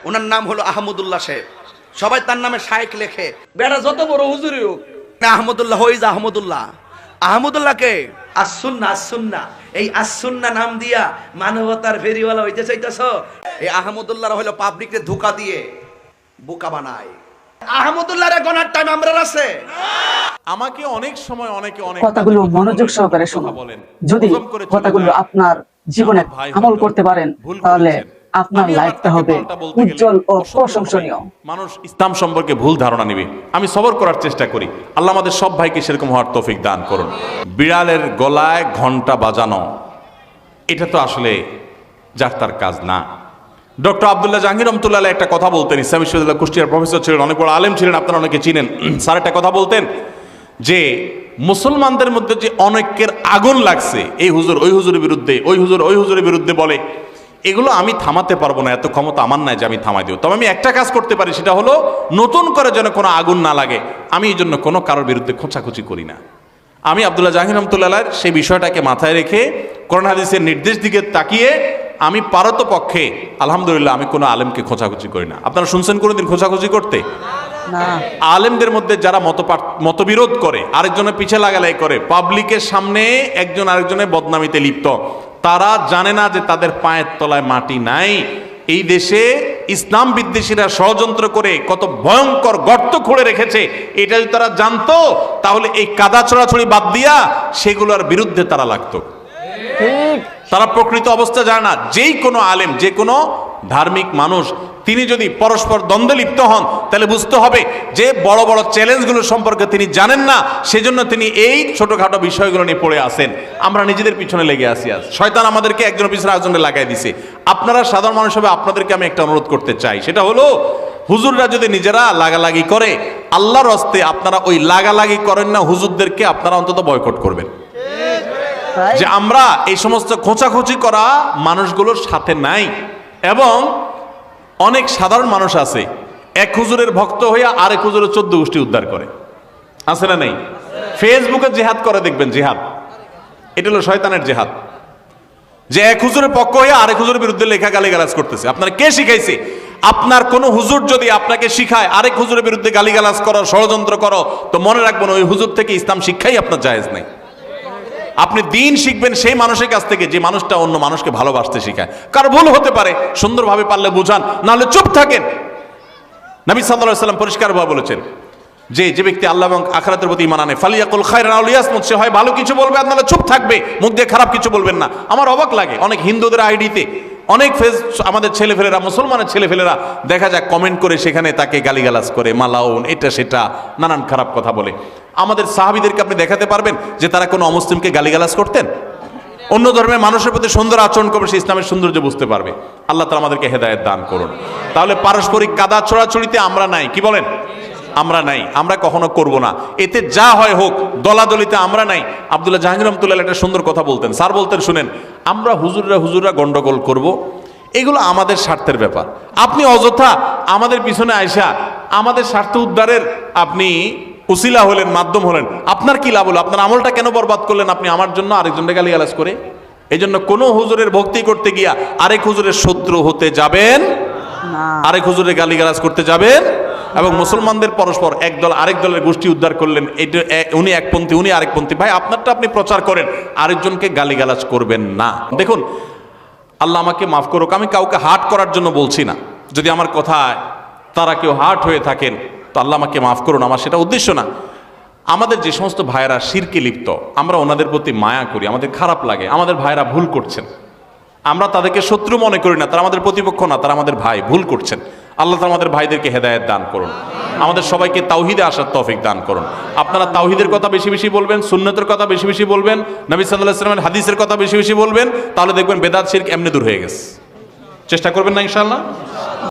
ওনার নাম হলো আহমদুল্লাহ সাহেব, সবাই তার নামে শায়েখ লেখে। বেটা যত বড় হুজুরই হোক না, আহমদুল্লাহ হইজ আহমদুল্লাহ। আহমদুল্লাহকে আসুন্না আসুন্না, এই আসুন্না নাম দিয়া মানবতার ফেরিওয়ালা হইতে চাইতেছ। এই আহমদুল্লাহ হলো পাবলিককে ধোঁকা দিয়ে বোকা বানায়। আহমদুল্লাহর গনার টাইম আমরা আছে। আমাকে অনেক সময় অনেকে অনেক কথাগুলো মনোযোগ সহকারে শুনুন। যদি কথাগুলো আপনার জীবনে আমল করতে পারেন তাহলে আপনার লাইফটা হবে উজ্জ্বল ও প্রশংসনীয়। মানুষ ইসলাম সম্পর্কে ভুল ধারণা নেবে, আমি সবর করার চেষ্টা করি। আল্লাহ আমাদের সব ভাইকে সেরকম হওয়ার তৌফিক দান করুন। বিড়ালের গলায় ঘন্টা বাজানো, এটা তো আসলে যার তার কাজ না। ডক্টর আব্দুল্লাহ জাহাঙ্গীর রহমতুল্লাহ একটা কথা বলতেন, ইসলামী বিশ্ববিদ্যালয় কুষ্টিয়ার প্রফেসর ছিলেন, অনেক বড় আলেম ছিলেন, আপনারা অনেকে চিনেন। স্যার একটা কথা বলতেন যে মুসলমানদের মধ্যে যে অনেকের আগুন লাগছে, এই হুজুর ওই হুজুরের বিরুদ্ধে, ওই হুজুর ওই হুজুরের বিরুদ্ধে বলে, এগুলো আমি থামাতে পারবো না, এত ক্ষমতা আমার নাই যে আমি থামাই দেব। তবে আমি একটা কাজ করতে পারি, সেটা হলো নতুন করে যেন কোনো আগুন না লাগে, আমি এই জন্য কোনো কারোর বিরুদ্ধে খোঁচাখুচি করি না। আমি আব্দুল্লাহ জাহাঙ্গীর রহমতুল্লাহ সেই বিষয়টাকে মাথায় রেখে কোরআন হাদিসের নির্দেশ দিকে তাকিয়ে আমি পারতপক্ষে আলহামদুলিল্লাহ আমি কোনো আলেমকে খোঁচাখুচি করি না। আপনারা শুনছেন কোনোদিন খোঁচাখুচি করতে? না। আলেমদের মধ্যে যারা মতবিরোধ করে, আরেকজনের পিছে লাগালাই করে, পাবলিকের সামনে একজন আরেকজনের বদনামিতে লিপ্ত, তারা জানে না যে তাদের পায়ের তলায় মাটি নাই। এই দেশে ইসলাম বিদ্বেষীরা ষড়যন্ত্র করে কত ভয়ঙ্কর গর্ত খুঁড়ে রেখেছে, এটা যদি তারা জানতো তাহলে এই কাদা ছড়াছড়ি বাদ দিয়া সেগুলোর বিরুদ্ধে তারা লাগতো। তারা প্রকৃত অবস্থা জানে না। যেই কোনো আলেম, যে কোনো ধার্মিক মানুষ, তিনি যদি পরস্পর দ্বন্দ্বে লিপ্ত হন তাহলে বুঝতে হবে যে বড় বড় চ্যালেঞ্জগুলো সম্পর্কে তিনি জানেন না, সেজন্য তিনি এই ছোটখাটো বিষয়গুলো নিয়ে পড়ে আসেন। আমরা নিজেদের পিছনে লেগে আসি। আজ শয়তান আমাদেরকে একজনের পিছনে একজনে লাগাই দিছে। আপনারা সাধারণ মানুষ হবে, আপনাদেরকে আমি একটা অনুরোধ করতে চাই, সেটা হলো হুজুররা যদি নিজেরা লাগালাগি করে, আল্লাহর হস্তে আপনারা ওই লাগালাগি করেন না, হুজুরদেরকে আপনারা অন্তত বয়কট করবেন। যে আমরা এই সমস্ত খোঁচাখুচি করা মানুষগুলোর সাথে নাই। এবং অনেক সাধারণ মানুষ আছে এক হুজুরের ভক্ত হইয়া আরেক হুজুরের 14 গোষ্ঠী উদ্ধার করে, আছে না নেই? ফেসবুকে জেহাদ করে দেখবেন, জেহাদ এটা হলো শয়তানের জেহাদ। যে এক হুজুরের পক্ষ হইয়া আরেক হুজুরের বিরুদ্ধে লেখা গালিগালাজ করতেছে। আপনার কে শিখাইছে? আপনার কোন হুজুর যদি আপনাকে শিখায় আরেক হুজুরের বিরুদ্ধে গালিগালাজ করো, ষড়যন্ত্র করো, তো মনে রাখবেন ওই হুজুর থেকে ইসলাম শিক্ষাই আপনার জায়েজ নাই। আপনি দিন শিখবেন সেই মানুষের কাছ থেকে যে মানুষটা অন্য মানুষকে ভালোবাসতে শিখায়। কার ভুল হতে পারে, সুন্দরভাবে পারলে বুঝান, নাহলে চুপ থাকেন। নবী সাল্লাল্লাহু আলাইহি ওয়াসাল্লাম পরিষ্কারভাবে বলেছেন যে যে ব্যক্তি আল্লাহ এবং আখিরাতের প্রতি ঈমান আনে ফালিয়াকুল খায়রান আও লিয়াসমুত, সে হয় ভালো কিছু বলবে আর নাহলে চুপ থাকবে, মুখ দিয়ে খারাপ কিছু বলবেন না। আমার অবাক লাগে অনেক হিন্দুদের আইডিতে অনেক আমাদের ছেলেফেলেরা, মুসলমানের ছেলেফেলেরা দেখা যায় কমেন্ট করে সেখানে তাকে গালিগালাজ করে, মালাউন, এটা সেটা নানান খারাপ কথা বলে। আমাদের সাহাবীদেরকে আপনি দেখাতে পারবেন যে তারা কোনো অমুসলিমকে গালিগালাজ করতেন? অন্য ধর্মের মানুষের প্রতি সুন্দর আচরণ করবে, সে ইসলামের সৌন্দর্য বুঝতে পারবে। আল্লাহ তাআলা আমাদেরকে হেদায়েত দান করুন। তাহলে পারস্পরিক কাদা ছোড়াছড়িতে আমরা নাই, কি বলেন? আমরা নাই, আমরা কখনো করব না। এতে যা হয় হোক, দলাদলিতে আমরা নাই। আব্দুল্লাহ জাহাঙ্গীর রহমতুল্লাহ একটা সুন্দর কথা বলতেন। স্যার বলতেন, শুনেন, আমরা হুজুররা গন্ডগোল করব, এগুলো আমাদের স্বার্থের ব্যাপার। আপনি অযথা আমাদের পিছনে আইসা আমাদের স্বার্থ উদ্ধারের আপনি উসিলা হলেন, মাধ্যম হলেন, আপনার কি লাভ হলো? আপনার আমলটা কেন বরবাদ করলেন আপনি আমার জন্য, আরেকজনকে গালিগালাজ করে? এই জন্য কোনো হুজুরের ভক্তি করতে গিয়া আরেক হুজুরের শত্রু হতে যাবেন না, আরেক হুজুরের গালিগালাজ করতে যাবেন। এবং মুসলমানদের পরস্পর এক দল আরেক দলের গোষ্ঠী উদ্ধার করলেন, এটা উনি একপন্থী উনি আরেকপন্থী, ভাই আপনারটা আপনি প্রচার করেন, আরেকজনকে গালিগালাজ করবেন না। দেখুন, আল্লাহ আমাকে মাফ করুক, আমি কাউকে হার্ট করার জন্য বলছি না। যদি আমার কথায় তারা কেউ হার্ট হয়ে থাকেন তো আল্লাহ আমাকে মাফ করুন, আমার সেটা উদ্দেশ্য না। আমাদের যে সমস্ত ভাইয়েরা শিরকে লিপ্ত, আমরা ওনাদের প্রতি মায়া করি, আমাদের খারাপ লাগে, আমাদের ভাইয়েরা ভুল করছেন, আমরা তাদেরকে শত্রু মনে করি না, তারা আমাদের প্রতিপক্ষ না, তারা আমাদের ভাই, ভুল করছেন। আল্লাহ তাআলা আমাদের ভাইদেরকে হেদায়েত দান করুন, আমাদের সবাইকে তাওহীদে আসার তৌফিক দান করুন। আপনারা তাওহীদের কথা বেশি বেশি বলবেন, সুন্নতের কথা বেশি বেশি বলবেন, নবী সাল্লাল্লাহু আলাইহি ওয়াসাল্লামের হাদিসের কথা বেশি বেশি বলবেন, তাহলে দেখবেন বেদাত শিরক এমনি দূর হয়ে গেছে। চেষ্টা করবেন না ইনশাআল্লাহ?